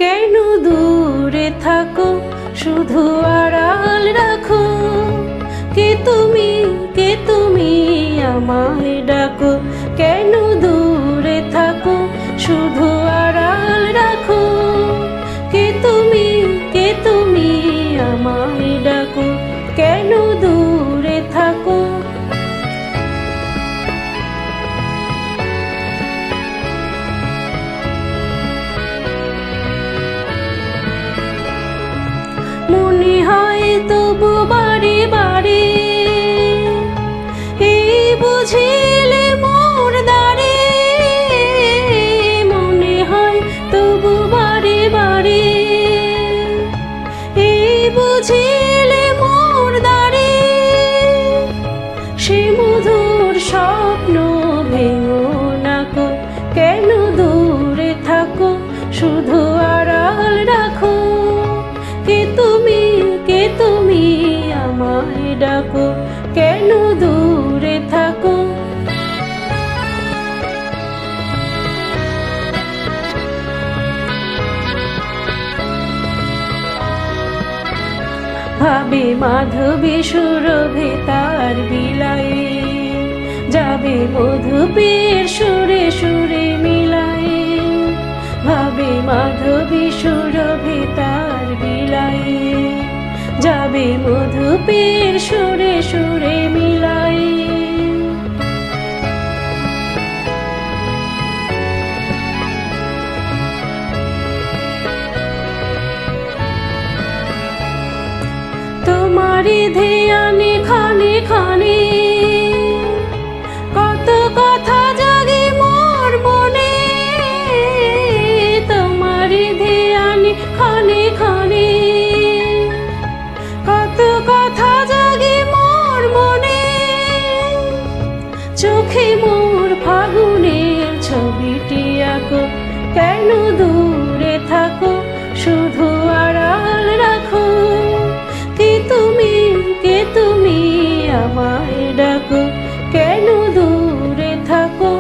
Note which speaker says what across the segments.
Speaker 1: কেন দূরে থাকো, শুধু আড়াল রাখো। কে তুমি আমায় ডাকো। কেন দূরে থাকো, শুধু আড়াল রাখো। কে তুমি আমায় ডাকো। কেন দূরে থাকো। মনে হয় তবু বারে বারে, এই বুঝিলে মোর দ্বারে। মনে হয় তবু বারে বারে, এই বুঝিলে মোর দ্বারে। সে মধুর স্বপ্ন ভেঙো নাকো। কেন দূরে থাকো, শুধু আড়াল রাখো। কে তুমি আমায় ডাকো। কেন দূরে থাকো। ভাবে মাধবী সুরভে তার বিলায়ে, যাবে মধুপের সুরে সুরে মিলায়ে। ভাবে মাধবী সুরভে তার বিলায়ে, যাবে মধুপের সুরে সুরে মিলায়ে। তোমারি ধ্যানে খানে খানে, কত কথা জাগে মোর মনে। তোমারি ধ্যানে খানে খানে, কত কথা জাগে মোর মনে। চোখে মোর ফাগুনের ছবিটি আঁকো। কেন দূরে থাকো, শুধু আড়াল রাখো। কে তুমি আমায় ডাকো। কেন দূরে থাকো।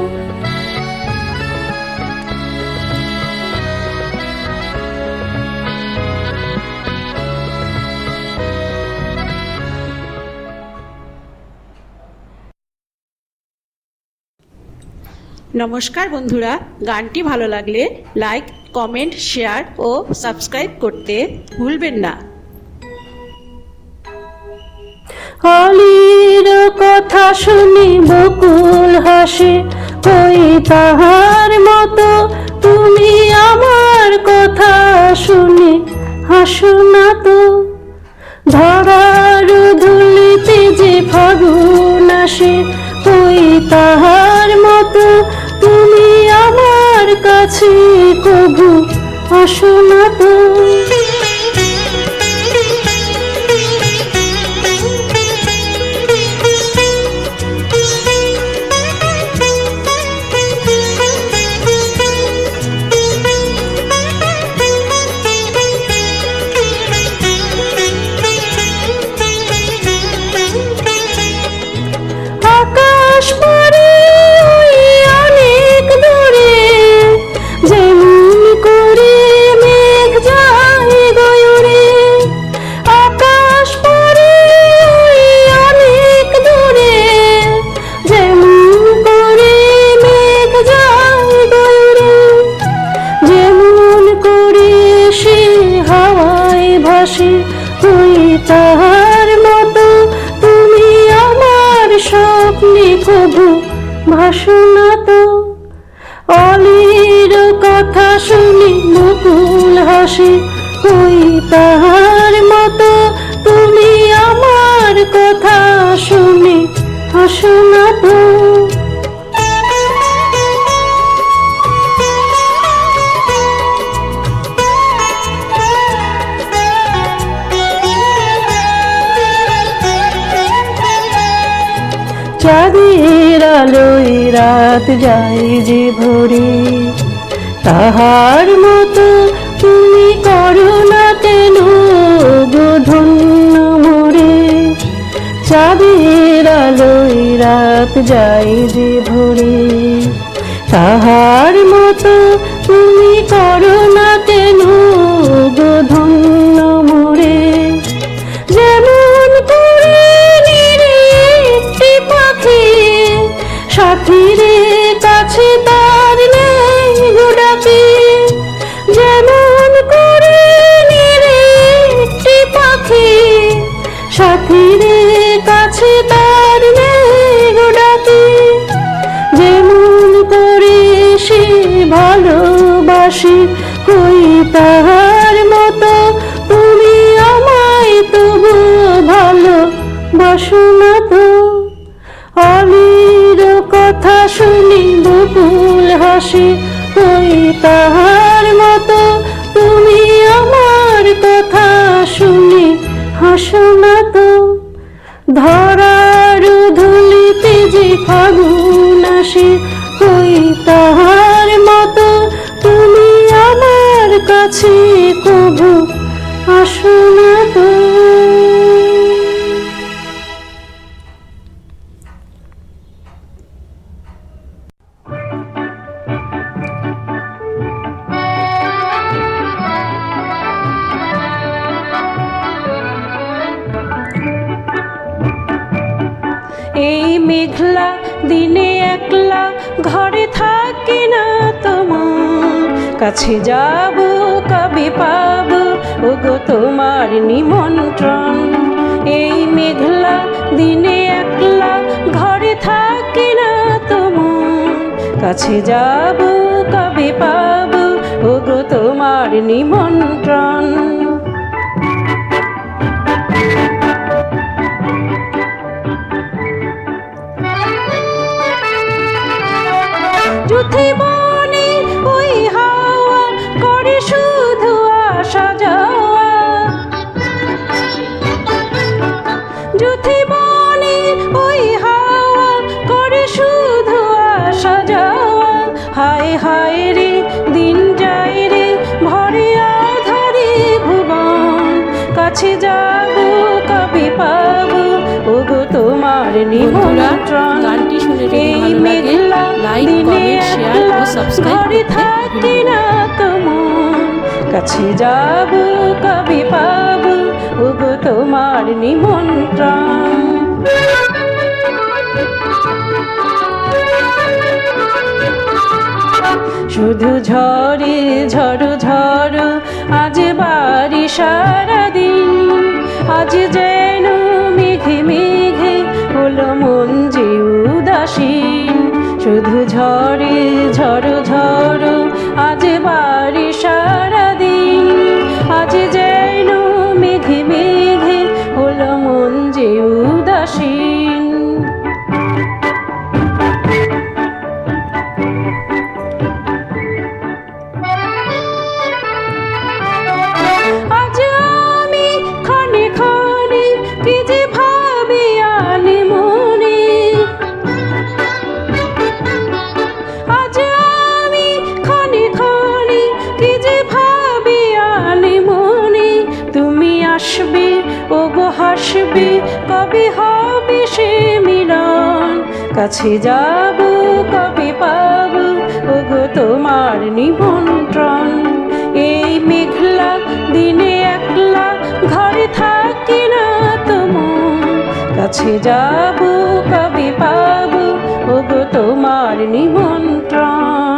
Speaker 2: নমস্কার বন্ধুরা, গানটি ভালো লাগলে লাইক, কমেন্ট, শেয়ার ও সাবস্ক্রাইব করতে ভুলবেন না।
Speaker 1: অলির কথা শুনি বকুল হাসে, কই তাহার মতো তুমি আমার কথা শুনে হাসো না তো। ধরার ধুলিতে যে ফাগুন আসে, কই তাহার মতো তুমি আমার কাছে কবু আসো না তো। তাহার মতো তুমি আমার স্বপ্নে কবু ভাসো না তো। অলির কথা শুনি বকুল হাসে, কই তাহার মতো তুমি আমার কথা শুনে হাসো না তো। চাঁদের আলোয় রাত যায় যে ভোরে, তাহার মতো তুমি করো না কেন গো ধন্য মোরে। চাঁদের আলোয় রাত যায় যে ভোরে, তাহার মতো তুমি করো না কেন সাথীরে কাছে তার নেই গোডাকে, যেমন করে নিরে একটি পাখি, সাথীরে কাছে তার নেই গোডাকে, যেমন করে সে ভালোবাসি, কই তাহার মতো তুমি আমায় তবু ভালোবাসো না তো। অলির কথা শুনি বকুল হাসি, কই তাহার মতো তুমি আমার কথা শুনি হাসো না তো। ধরার ধুলিতে যে ফাগুন আসে, কই তাহার মতো তুমি আমার কাছে কবু আসো না তো। এই মেঘলা দিনে একলা ঘরে থাকি না তোমার, কাছে যাব কবে পাবো ওগো তোমার নিমন্ত্রণ। এই মেঘলা দিনে একলা ঘরে থাকি না তোমার, কাছে যাব কবে পাবো ওগো তোমার নিমন্ত্রণ। যুথি বনে ওই হাওয়া করে শুধু আসা যাওয়া, যুথি বনে ওই হাওয়া করে শুধু আসা যাওয়া। হায় হায় রে দিন যায় রে ভরে আধারে ভুবন, কাছে যাব কবে পাবো ওগো তোমার নিমন্ত্রণ।
Speaker 2: গানটি শুনে যদি
Speaker 1: এই
Speaker 2: ভালো লাগে
Speaker 1: মেঘলা
Speaker 2: লাইক
Speaker 1: দিনে
Speaker 2: কমেন্ট শেয়ার ও
Speaker 1: একলা
Speaker 2: সাবস্ক্রাইব
Speaker 1: ঘরে
Speaker 2: করতে
Speaker 1: থাকি না তোমার, কাছে যাব কবে পাবো ওগো তোমার নিমন্ত্রণ। শুধু ঝড়ে ঝড়ো ঝড়ো আজ বাড়ি সারাদিন, আজ যেন মেঘে মেঘে হলো মন যে উদাসীন। শুধু ঝড়ে ঝড়ো ঝড়ো আজ বাড়ি সারাদিন, আজ যেন মেঘে মেঘে হলো মন যে উদাসীন। আজ আমি ক্ষণে ক্ষণে কি যে ভাবি আনি মনে, আজ আমি ক্ষণে ক্ষণে কি যে ভাবি আনি মনে। তুমি আসবে ওগো হাসবে কবে হবে সে মিলন, কাছে যাব কবে পাবো ওগো তোমার নিমন্ত্রণ। এই মেঘলা দিনে একলা ঘরে থাকি না তোমার, কাছে যাব কবে পাবো ওগো তোমার নিমন্ত্রণ।